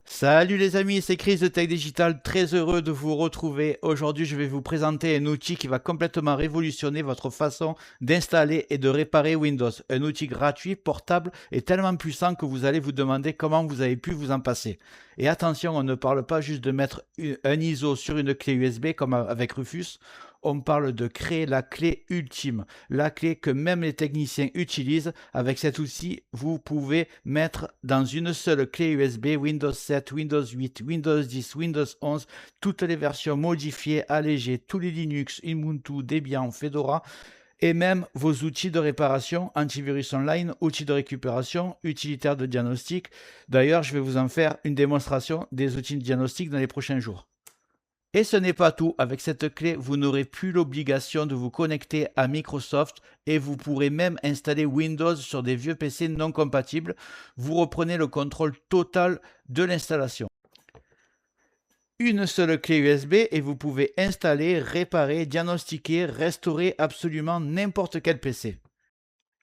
Salut les amis, c'est Chris de Tech Digital, très heureux de vous retrouver. Aujourd'hui, je vais vous présenter un outil qui va complètement révolutionner votre façon d'installer et de réparer Windows. Un outil gratuit, portable et tellement puissant que vous allez vous demander comment vous avez pu vous en passer. Et attention, on ne parle pas juste de mettre un ISO sur une clé USB comme avec Rufus. On parle de créer la clé ultime, la clé que même les techniciens utilisent. Avec cet outil, vous pouvez mettre dans une seule clé USB Windows 7, Windows 8, Windows 10, Windows 11, toutes les versions modifiées, allégées, tous les Linux, Ubuntu, Debian, Fedora, et même vos outils de réparation, antivirus online, outils de récupération, utilitaires de diagnostic. D'ailleurs, je vais vous en faire une démonstration des outils de diagnostic dans les prochains jours. Et ce n'est pas tout, avec cette clé, vous n'aurez plus l'obligation de vous connecter à Microsoft et vous pourrez même installer Windows sur des vieux PC non compatibles. Vous reprenez le contrôle total de l'installation. Une seule clé USB et vous pouvez installer, réparer, diagnostiquer, restaurer absolument n'importe quel PC.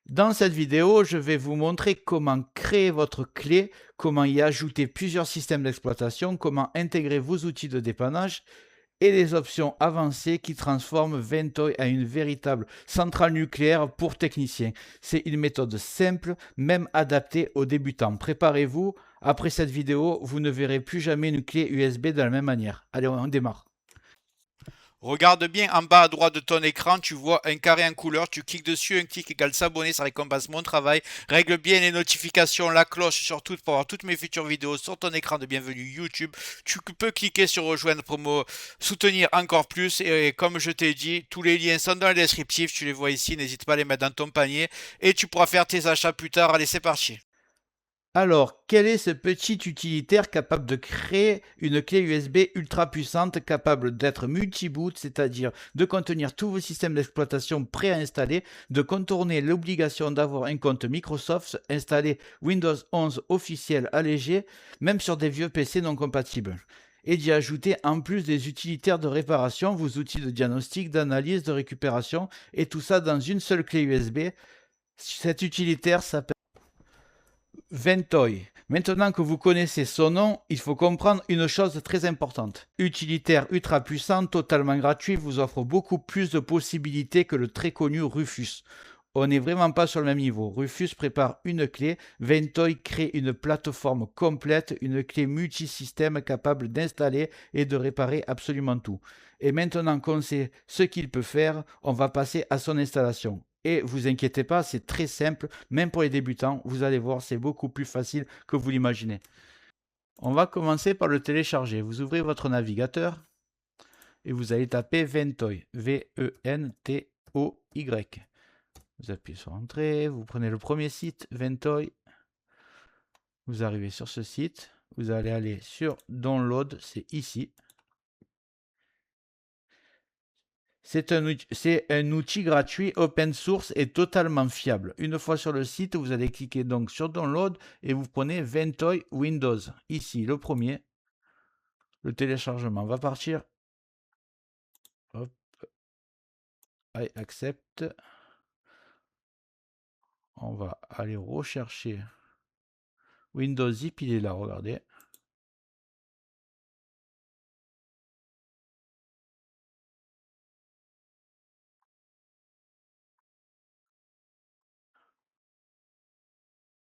Dans cette vidéo, je vais vous montrer comment créer votre clé, comment y ajouter plusieurs systèmes d'exploitation, comment intégrer vos outils de dépannage et les options avancées qui transforment Ventoy en une véritable centrale nucléaire pour techniciens. C'est une méthode simple, même adaptée aux débutants. Préparez-vous, après cette vidéo, vous ne verrez plus jamais une clé USB de la même manière. Allez, on démarre. Regarde bien en bas à droite de ton écran, tu vois un carré en couleur, tu cliques dessus, un clic égale s'abonner, ça récompense mon travail. Règle bien les notifications, la cloche surtout pour avoir toutes mes futures vidéos sur ton écran de bienvenue YouTube. Tu peux cliquer sur rejoindre pour me soutenir encore plus et comme je t'ai dit, tous les liens sont dans le descriptif, tu les vois ici, n'hésite pas à les mettre dans ton panier et tu pourras faire tes achats plus tard. Allez, c'est parti. Alors, quel est ce petit utilitaire capable de créer une clé USB ultra puissante, capable d'être multi-boot, c'est-à-dire de contenir tous vos systèmes d'exploitation préinstallés, de contourner l'obligation d'avoir un compte Microsoft, installer Windows 11 officiel allégé, même sur des vieux PC non compatibles, et d'y ajouter en plus des utilitaires de réparation, vos outils de diagnostic, d'analyse, de récupération, et tout ça dans une seule clé USB. Cet utilitaire s'appelle Ventoy. Maintenant que vous connaissez son nom, il faut comprendre une chose très importante. Utilitaire ultra puissant, totalement gratuit, vous offre beaucoup plus de possibilités que le très connu Rufus. On n'est vraiment pas sur le même niveau. Rufus prépare une clé, Ventoy crée une plateforme complète, une clé multisystème capable d'installer et de réparer absolument tout. Et maintenant qu'on sait ce qu'il peut faire, on va passer à son installation. Et vous inquiétez pas, c'est très simple, même pour les débutants, vous allez voir, c'est beaucoup plus facile que vous l'imaginez. On va commencer par le télécharger. Vous ouvrez votre navigateur et vous allez taper Ventoy, V-E-N-T-O-Y. Vous appuyez sur Entrée, vous prenez le premier site, Ventoy. Vous arrivez sur ce site, vous allez aller sur Download, c'est ici. C'est un outil gratuit, open source et totalement fiable. Une fois sur le site, vous allez cliquer donc sur Download et vous prenez Ventoy Windows. Ici, le premier. Le téléchargement va partir. Hop. I accept. On va aller rechercher Windows Zip, il est là, regardez.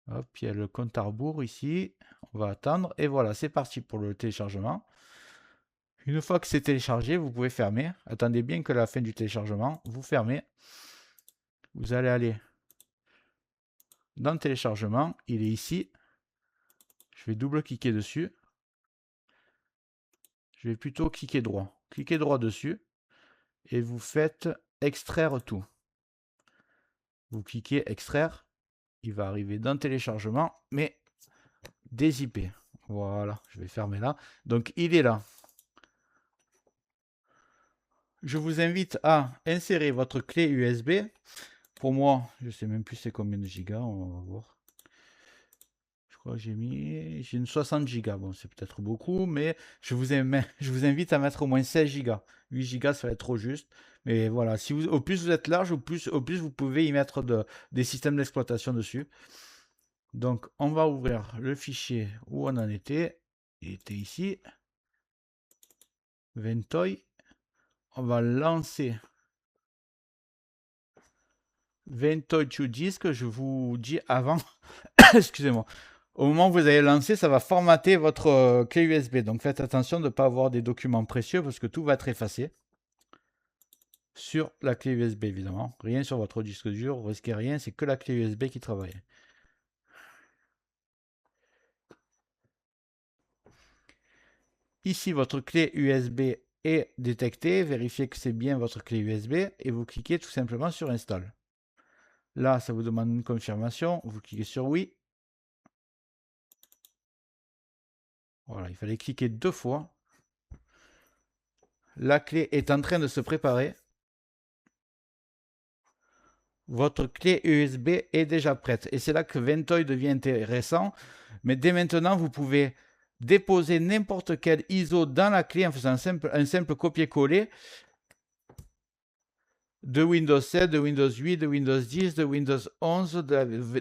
Hop, il y a le compte à rebours ici. On va attendre. Et voilà, c'est parti pour le téléchargement. Une fois que c'est téléchargé, vous pouvez fermer. Attendez bien que la fin du téléchargement, vous fermez. Vous allez aller dans le téléchargement. Il est ici. Je vais double-cliquer dessus. Je vais plutôt cliquer droit. Cliquez droit dessus. Et vous faites extraire tout. Vous cliquez extraire. Il va arriver dans le téléchargement, mais dézippé. Voilà, je vais fermer là. Donc il est là. Je vous invite à insérer votre clé USB. Pour moi, je ne sais même plus c'est combien de gigas, on va voir. crois que j'ai une 60 Go. Bon, c'est peut-être beaucoup, mais je vous invite à mettre au moins 16 Go. 8 Go, ça va être trop juste. Mais voilà, si vous, au plus vous êtes large, au plus vous pouvez y mettre des systèmes d'exploitation dessus. Donc, on va ouvrir le fichier où on en était. Il était ici. Ventoy. On va lancer Ventoy to disk. Je vous dis avant, excusez-moi. Au moment où vous allez lancer, ça va formater votre clé USB. Donc faites attention de ne pas avoir des documents précieux parce que tout va être effacé sur la clé USB évidemment. Rien sur votre disque dur, vous risquez rien, c'est que la clé USB qui travaille. Ici, votre clé USB est détectée. Vérifiez que c'est bien votre clé USB et vous cliquez tout simplement sur Install. Là, ça vous demande une confirmation. Vous cliquez sur Oui. Voilà, il fallait cliquer 2 fois. La clé est en train de se préparer. Votre clé USB est déjà prête. Et c'est là que Ventoy devient intéressant. Mais dès maintenant, vous pouvez déposer n'importe quel ISO dans la clé en faisant un simple copier-coller de Windows 7, de Windows 8, de Windows 10, de Windows 11,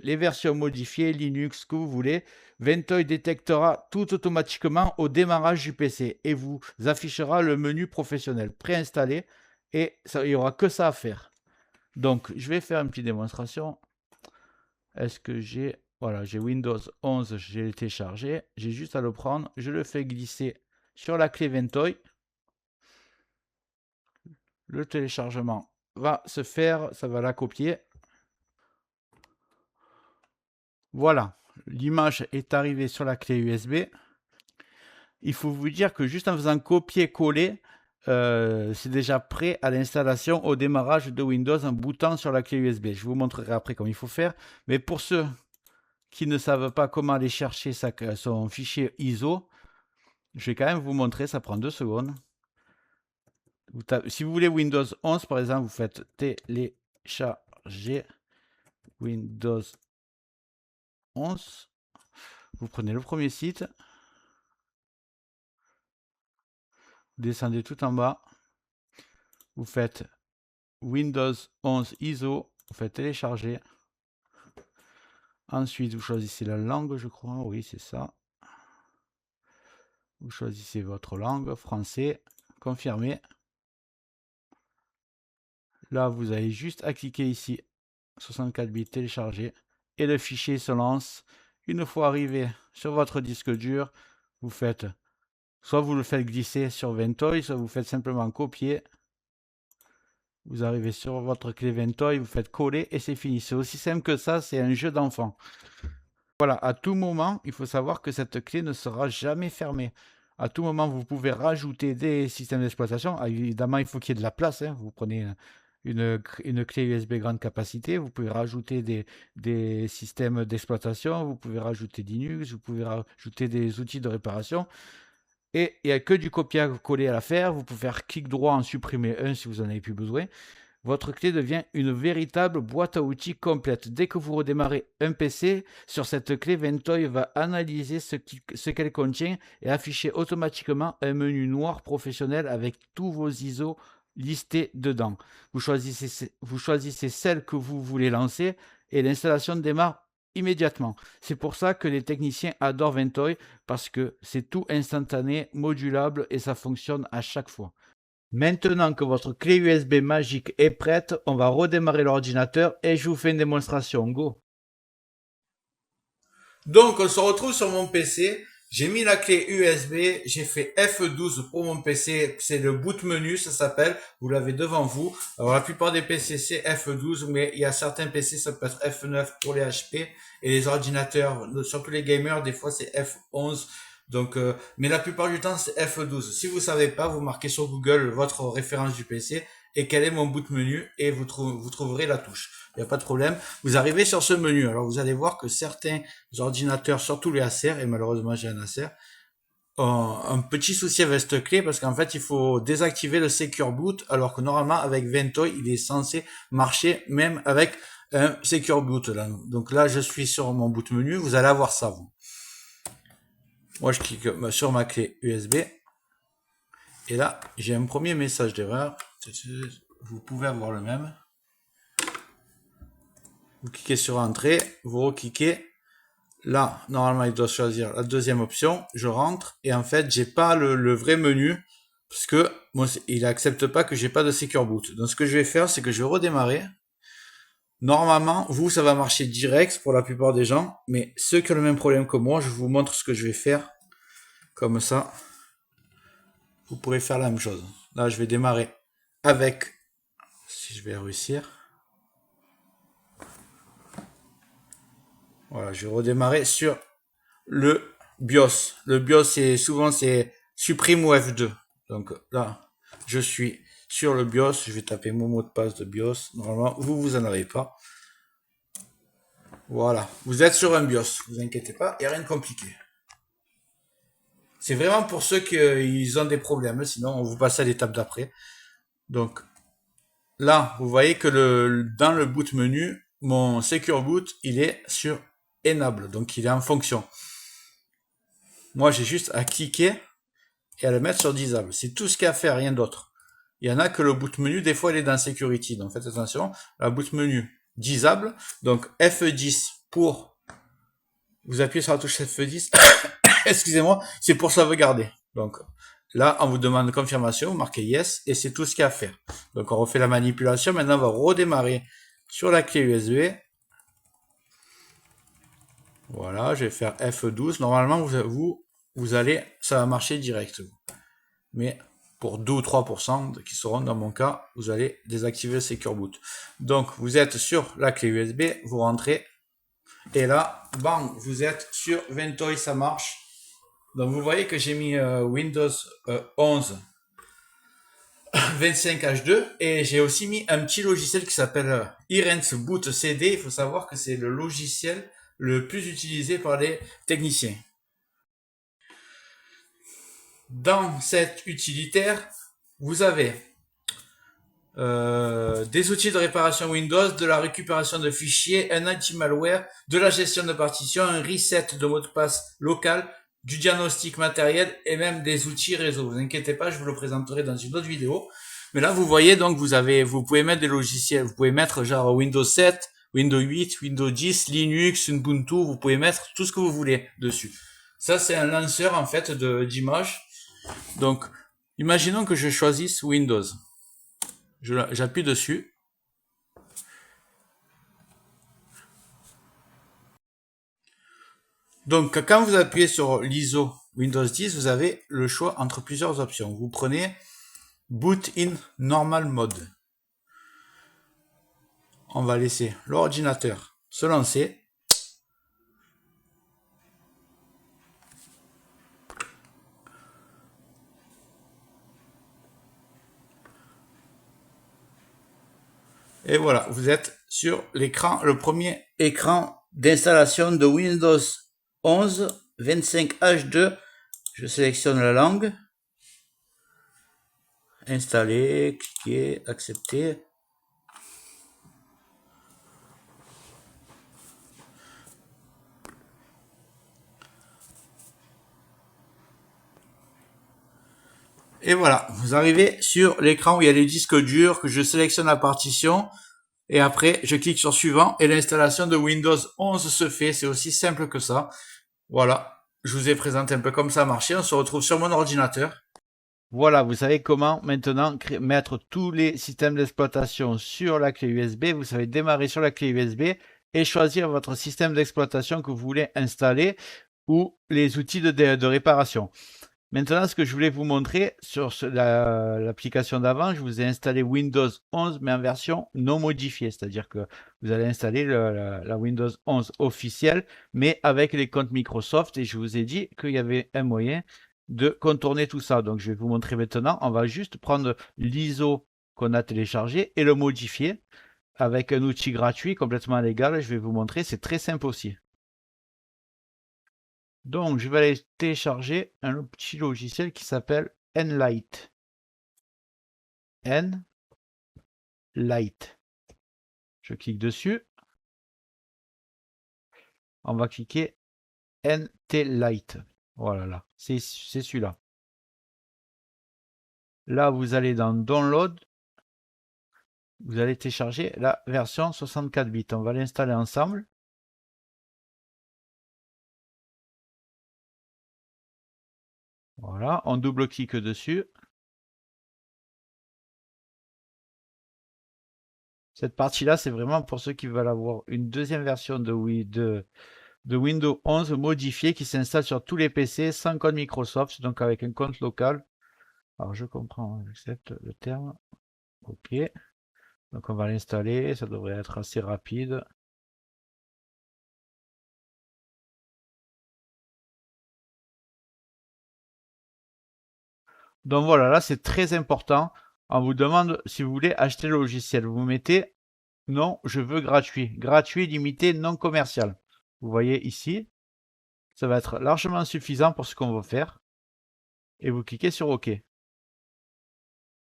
les versions modifiées, Linux, ce que vous voulez. Ventoy détectera tout automatiquement au démarrage du PC et vous affichera le menu professionnel préinstallé et il n'y aura que ça à faire. Donc, je vais faire une petite démonstration. Est-ce que j'ai... Voilà, j'ai Windows 11, j'ai téléchargé. J'ai juste à le prendre. Je le fais glisser sur la clé Ventoy. Le téléchargement va se faire, ça va la copier. Voilà, l'image est arrivée sur la clé USB. Il faut vous dire que juste en faisant copier-coller, c'est déjà prêt à l'installation au démarrage de Windows en boutant sur la clé USB. Je vous montrerai après comment il faut faire. Mais pour ceux qui ne savent pas comment aller chercher son fichier ISO, je vais quand même vous montrer, ça prend 2 secondes. Si vous voulez Windows 11, par exemple, vous faites télécharger Windows 11. Vous prenez le premier site. Descendez tout en bas. Vous faites Windows 11 ISO. Vous faites télécharger. Ensuite, vous choisissez la langue, je crois. Oui, c'est ça. Vous choisissez votre langue, français. Confirmez. Là, vous avez juste à cliquer ici. 64 bits télécharger. Et le fichier se lance. Une fois arrivé sur votre disque dur, vous faites... Soit vous le faites glisser sur Ventoy, soit vous faites simplement copier. Vous arrivez sur votre clé Ventoy, vous faites coller et c'est fini. C'est aussi simple que ça, c'est un jeu d'enfant. Voilà, à tout moment, il faut savoir que cette clé ne sera jamais fermée. À tout moment, vous pouvez rajouter des systèmes d'exploitation. Évidemment, il faut qu'il y ait de la place. Vous prenez une clé USB grande capacité, vous pouvez rajouter des systèmes d'exploitation, vous pouvez rajouter Linux, vous pouvez rajouter des outils de réparation. Et il n'y a que du copier-coller à faire. Vous pouvez faire clic droit en supprimer un si vous n'en avez plus besoin. Votre clé devient une véritable boîte à outils complète. Dès que vous redémarrez un PC, sur cette clé, Ventoy va analyser ce qu'elle contient et afficher automatiquement un menu noir professionnel avec tous vos ISO listés dedans. Vous choisissez celle que vous voulez lancer et l'installation démarre immédiatement. C'est pour ça que les techniciens adorent Ventoy parce que c'est tout instantané, modulable et ça fonctionne à chaque fois. Maintenant que votre clé USB magique est prête, on va redémarrer l'ordinateur et je vous fais une démonstration. Go! Donc on se retrouve sur mon PC. J'ai mis la clé USB, j'ai fait F12 pour mon PC, c'est le boot menu, ça s'appelle, vous l'avez devant vous. Alors la plupart des PC c'est F12, mais il y a certains PC, ça peut être F9 pour les HP, et les ordinateurs, surtout les gamers, des fois c'est F11. Donc, mais la plupart du temps c'est F12. Si vous savez pas, vous marquez sur Google votre référence du PC et quel est mon boot menu et vous trouverez la touche. Il n'y a pas de problème. Vous arrivez sur ce menu. Alors vous allez voir que certains ordinateurs, surtout les Acer, et malheureusement j'ai un Acer, ont un petit souci avec cette clé parce qu'en fait il faut désactiver le Secure Boot alors que normalement avec Ventoy il est censé marcher même avec un Secure Boot là. Donc là je suis sur mon boot menu, vous allez avoir ça vous. Moi, je clique sur ma clé USB. Et là, j'ai un premier message d'erreur. Vous pouvez avoir le même. Vous cliquez sur Entrée, vous recliquez. Là, normalement, il doit choisir la deuxième option. Je rentre et en fait, j'ai pas le vrai menu parce que moi, il accepte pas que j'ai pas de Secure Boot. Donc, ce que je vais faire, c'est que je vais redémarrer. Normalement, vous, ça va marcher direct pour la plupart des gens, mais ceux qui ont le même problème que moi, je vous montre ce que je vais faire. Comme ça, vous pourrez faire la même chose. Là, je vais démarrer avec, si je vais réussir. Voilà, je vais redémarrer sur le BIOS. Le BIOS, souvent c'est supprime ou F2. Donc là, je suis sur le BIOS. Je vais taper mon mot de passe de BIOS. Normalement, vous en avez pas. Voilà, vous êtes sur un BIOS. Vous inquiétez pas, il n'y a rien de compliqué. C'est vraiment pour ceux qui ont des problèmes. Sinon, on vous passe à l'étape d'après. Donc là, vous voyez que dans le boot menu, mon Secure Boot, il est sur Enable. Donc il est en fonction. Moi, j'ai juste à cliquer et à le mettre sur Disable. C'est tout ce qu'il y a à faire, rien d'autre. Il y en a que le boot menu, des fois, il est dans Security. Donc faites attention. La boot menu Disable. Donc F10 pour... Vous appuyez sur la touche F10. Excusez-moi, c'est pour sauvegarder. Donc là, on vous demande confirmation, vous marquez Yes, et c'est tout ce qu'il y a à faire. Donc on refait la manipulation. Maintenant, on va redémarrer sur la clé USB. Voilà, je vais faire F12. Normalement, vous allez, ça va marcher direct. Mais pour 2 ou 3% qui seront dans mon cas, vous allez désactiver le Secure Boot. Donc, vous êtes sur la clé USB, vous rentrez, et là, bang, vous êtes sur Ventoy, ça marche. Donc, vous voyez que j'ai mis Windows 11 25H2 et j'ai aussi mis un petit logiciel qui s'appelle Irens Boot CD. Il faut savoir que c'est le logiciel le plus utilisé par les techniciens. Dans cet utilitaire, vous avez des outils de réparation Windows, de la récupération de fichiers, un anti-malware, de la gestion de partitions, un reset de mot de passe local, du diagnostic matériel et même des outils réseau. Vous inquiétez pas, je vous le présenterai dans une autre vidéo. Mais là, vous voyez donc, vous pouvez mettre des logiciels, vous pouvez mettre genre Windows 7, Windows 8, Windows 10, Linux, Ubuntu, vous pouvez mettre tout ce que vous voulez dessus. Ça, c'est un lanceur en fait d'images. Donc, imaginons que je choisisse Windows. J'appuie dessus. Donc, quand vous appuyez sur l'ISO Windows 10, vous avez le choix entre plusieurs options. Vous prenez Boot in Normal Mode. On va laisser l'ordinateur se lancer. Et voilà, vous êtes sur l'écran, le premier écran d'installation de Windows 11 25H2. Je sélectionne la langue. Installer, cliquer, accepter. Et voilà, vous arrivez sur l'écran où il y a les disques durs, que je sélectionne la partition, et après je clique sur suivant, et l'installation de Windows 11 se fait, c'est aussi simple que ça. Voilà, je vous ai présenté un peu comme ça a marché, on se retrouve sur mon ordinateur. Voilà, vous savez comment maintenant mettre tous les systèmes d'exploitation sur la clé USB. Vous savez démarrer sur la clé USB et choisir votre système d'exploitation que vous voulez installer ou les outils de réparation. Maintenant, ce que je voulais vous montrer sur l'application d'avant, je vous ai installé Windows 11 mais en version non modifiée, c'est-à-dire que vous allez installer la Windows 11 officielle mais avec les comptes Microsoft et je vous ai dit qu'il y avait un moyen de contourner tout ça. Donc, je vais vous montrer maintenant. On va juste prendre l'ISO qu'on a téléchargé et le modifier avec un outil gratuit complètement légal. Je vais vous montrer, c'est très simple aussi. Donc, je vais aller télécharger un petit logiciel qui s'appelle Nlight. Nlight. Je clique dessus. On va cliquer NT Lite. Voilà, là. C'est celui-là. Là, vous allez dans Download. Vous allez télécharger la version 64 bits. On va l'installer ensemble. Voilà, on double-clique dessus. Cette partie-là, c'est vraiment pour ceux qui veulent avoir une deuxième version de Windows 11 modifiée qui s'installe sur tous les PC sans code Microsoft, donc avec un compte local. Alors je comprends, j'accepte le terme. Ok. Donc on va l'installer, ça devrait être assez rapide. Donc voilà, là c'est très important. On vous demande si vous voulez acheter le logiciel. Vous mettez non, je veux gratuit. Gratuit, limité, non commercial. Vous voyez ici, ça va être largement suffisant pour ce qu'on veut faire. Et vous cliquez sur OK.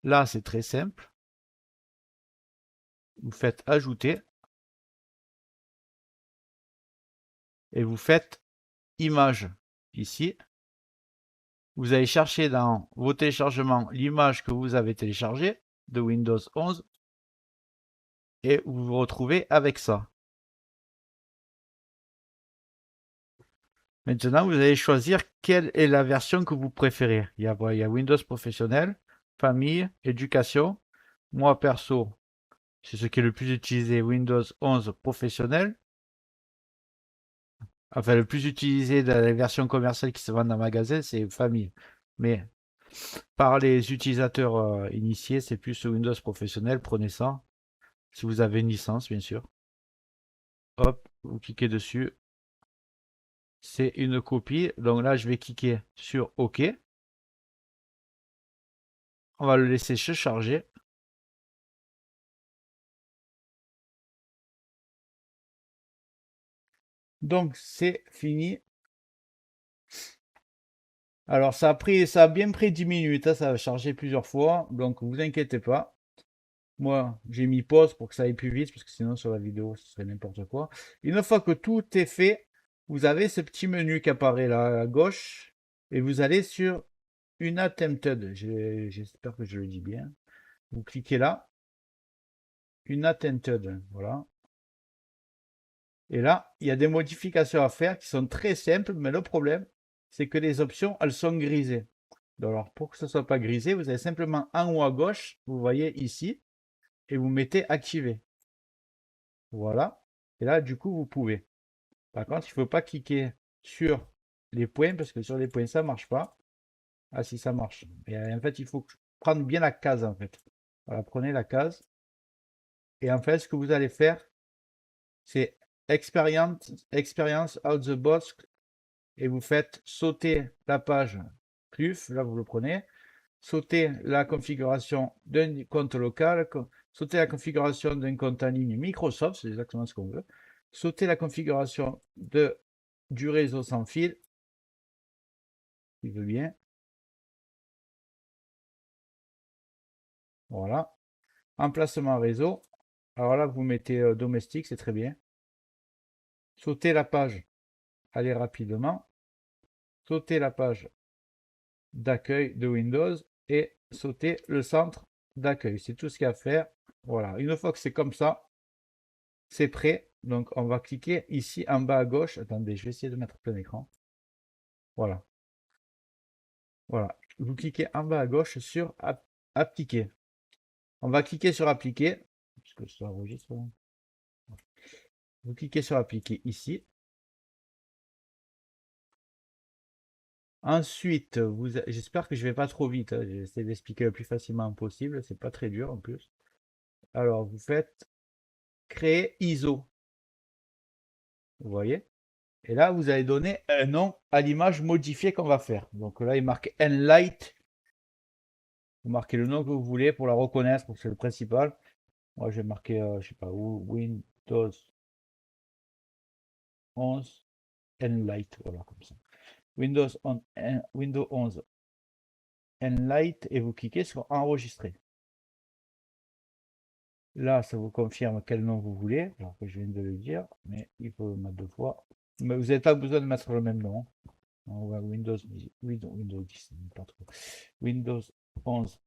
Là, c'est très simple. Vous faites ajouter. Et vous faites image ici. Vous allez chercher dans vos téléchargements l'image que vous avez téléchargée de Windows 11. Et vous vous retrouvez avec ça. Maintenant, vous allez choisir quelle est la version que vous préférez. Il y a Windows Professionnel, Famille, Éducation. Moi, perso, c'est ce qui est le plus utilisé, Windows 11 Professionnel. Enfin, le plus utilisé dans les versions commerciales qui se vendent en magasin, c'est Famille. Mais par les utilisateurs initiés, c'est plus Windows Professionnel. Prenez ça. Si vous avez une licence, bien sûr. Hop, vous cliquez dessus. C'est une copie. Donc là, je vais cliquer sur OK. On va le laisser se charger. Donc c'est fini. Alors ça a bien pris 10 minutes, hein, ça a chargé plusieurs fois, donc vous inquiétez pas. Moi j'ai mis pause pour que ça aille plus vite, parce que sinon sur la vidéo ce serait n'importe quoi. Une fois que tout est fait, vous avez ce petit menu qui apparaît là à gauche, et vous allez sur une attempted. J'espère que je le dis bien. Vous cliquez là, une attempted, voilà. Et là, il y a des modifications à faire qui sont très simples, mais le problème, c'est que les options, elles sont grisées. Alors, pour que ce ne soit pas grisé, vous avez simplement en haut à gauche, vous voyez ici, et vous mettez activer. Voilà. Et là, du coup, vous pouvez. Par contre, il ne faut pas cliquer sur les points, parce que sur les points, ça ne marche pas. Ah, si, ça marche. Et en fait, il faut prendre bien la case, en fait. Voilà, prenez la case. Et en fait, ce que vous allez faire, c'est experience out the box, et vous faites sauter la page plus, là vous le prenez, sauter la configuration d'un compte local, sauter la configuration d'un compte en ligne Microsoft, c'est exactement ce qu'on veut, sauter la configuration du réseau sans fil, il veut bien, voilà, emplacement réseau, alors là vous mettez domestique, c'est très bien, sauter la page, allez rapidement, sauter la page d'accueil de Windows et sauter le centre d'accueil. C'est tout ce qu'il y a à faire. Voilà, une fois que c'est comme ça, c'est prêt. Donc on va cliquer ici en bas à gauche. Attendez, je vais essayer de mettre plein écran. Voilà. Voilà. Vous cliquez en bas à gauche sur appliquer. On va cliquer sur appliquer. Puisque ça enregistre. Vous cliquez sur appliquer ici. Ensuite, j'espère que je vais pas trop vite, hein. J'essaie d'expliquer le plus facilement possible. C'est pas très dur en plus. Alors, vous faites créer ISO. Vous voyez? Et là, vous allez donner un nom à l'image modifiée qu'on va faire. Donc là, il marque Enlight. Vous marquez le nom que vous voulez pour la reconnaître, parce que c'est le principal. Moi, je vais marquer, je sais pas où, Windows 11 Enlight. Voilà, comme ça. Windows 11 Enlight, et vous cliquez sur enregistrer. Là, ça vous confirme quel nom vous voulez, alors que je viens de le dire, mais il faut le mettre deux fois. Mais vous n'avez pas besoin de mettre le même nom. On va Windows 10, pas trop. Windows 11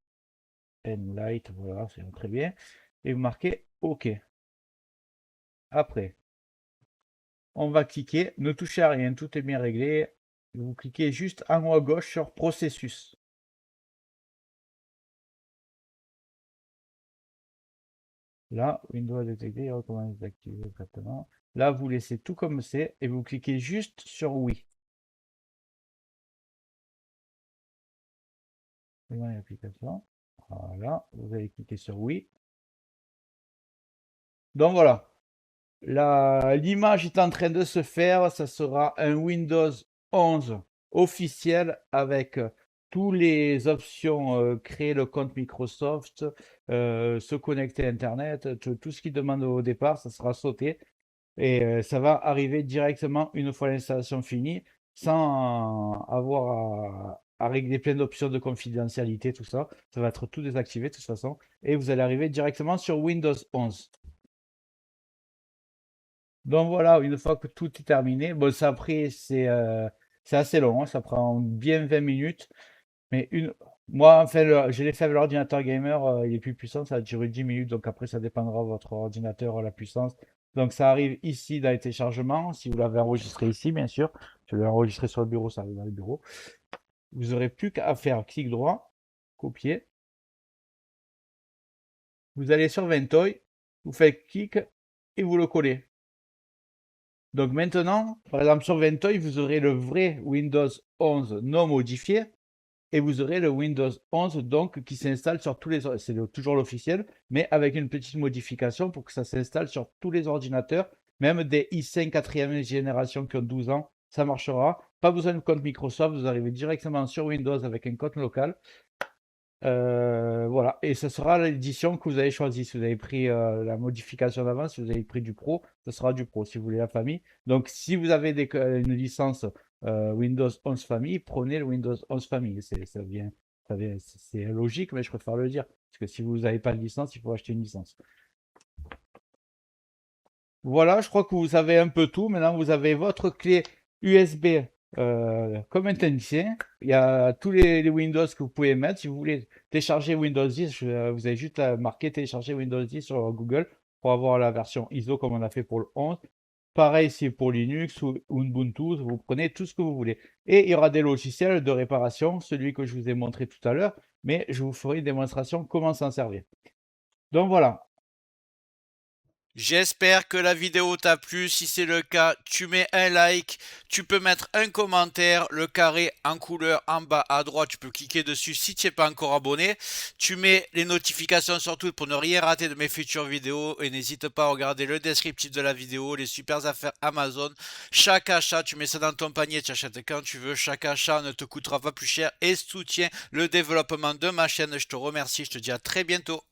N Lite, voilà, c'est très bien. Et vous marquez OK. Après, on va cliquer, ne touchez à rien, tout est bien réglé. Vous cliquez juste en haut à gauche sur processus. Là, Windows détecté, recommande d'activer exactement. Là, vous laissez tout comme c'est et vous cliquez juste sur oui. L'application. Voilà, vous allez cliquer sur oui. Donc voilà, l'image est en train de se faire. Ça sera un Windows 11 officiel avec toutes les options, créer le compte Microsoft, se connecter à Internet, tout ce qui demande au départ, ça sera sauté. Et ça va arriver directement une fois l'installation finie, sans avoir à régler plein d'options de confidentialité, tout ça. Ça va être tout désactivé de toute façon. Et vous allez arriver directement sur Windows 11. Donc voilà, une fois que tout est terminé, bon, ça après, c'est assez long, hein, ça prend bien 20 minutes. Mais moi, enfin, je l'ai fait avec l'ordinateur gamer, il est plus puissant, ça a duré 10 minutes, donc après, ça dépendra de votre ordinateur, la puissance. Donc ça arrive ici dans les téléchargements, si vous l'avez enregistré ici, bien sûr. Je l'ai enregistré sur le bureau, ça arrive dans le bureau. Vous n'aurez plus qu'à faire clic droit, copier. Vous allez sur Ventoy, vous faites clic et vous le collez. Donc maintenant, par exemple sur Ventoy, vous aurez le vrai Windows 11 non modifié et vous aurez le Windows 11 donc qui s'installe sur tous les, c'est toujours l'officiel, mais avec une petite modification pour que ça s'installe sur tous les ordinateurs, même des i5 4e génération qui ont 12 ans, ça marchera. Pas besoin de compte Microsoft, vous arrivez directement sur Windows avec un compte local. Voilà, et ce sera l'édition que vous avez choisie. Si vous avez pris la modification d'avant, si vous avez pris du Pro, ce sera du Pro. Si vous voulez la famille. Donc, si vous avez une licence Windows 11 famille, prenez le Windows 11 famille. C'est logique, mais je préfère le dire. Parce que si vous n'avez pas de licence, il faut acheter une licence. Voilà, je crois que vous savez un peu tout. Maintenant, vous avez votre clé USB comme un technicien. Il y a tous les Windows que vous pouvez mettre. Si vous voulez télécharger Windows 10, vous avez juste à marquer télécharger Windows 10 sur Google pour avoir la version ISO comme on a fait pour le 11. Pareil, c'est pour Linux ou Ubuntu, vous prenez tout ce que vous voulez. Et il y aura des logiciels de réparation, celui que je vous ai montré tout à l'heure, mais je vous ferai une démonstration comment s'en servir. Donc voilà. J'espère que la vidéo t'a plu. Si c'est le cas, tu mets un like, tu peux mettre un commentaire, le carré en couleur en bas à droite, tu peux cliquer dessus si tu n'es pas encore abonné. Tu mets les notifications surtout pour ne rien rater de mes futures vidéos et n'hésite pas à regarder le descriptif de la vidéo, les super affaires Amazon. Chaque achat, tu mets ça dans ton panier, tu achètes quand tu veux. Chaque achat ne te coûtera pas plus cher et soutient le développement de ma chaîne. Je te remercie, je te dis à très bientôt.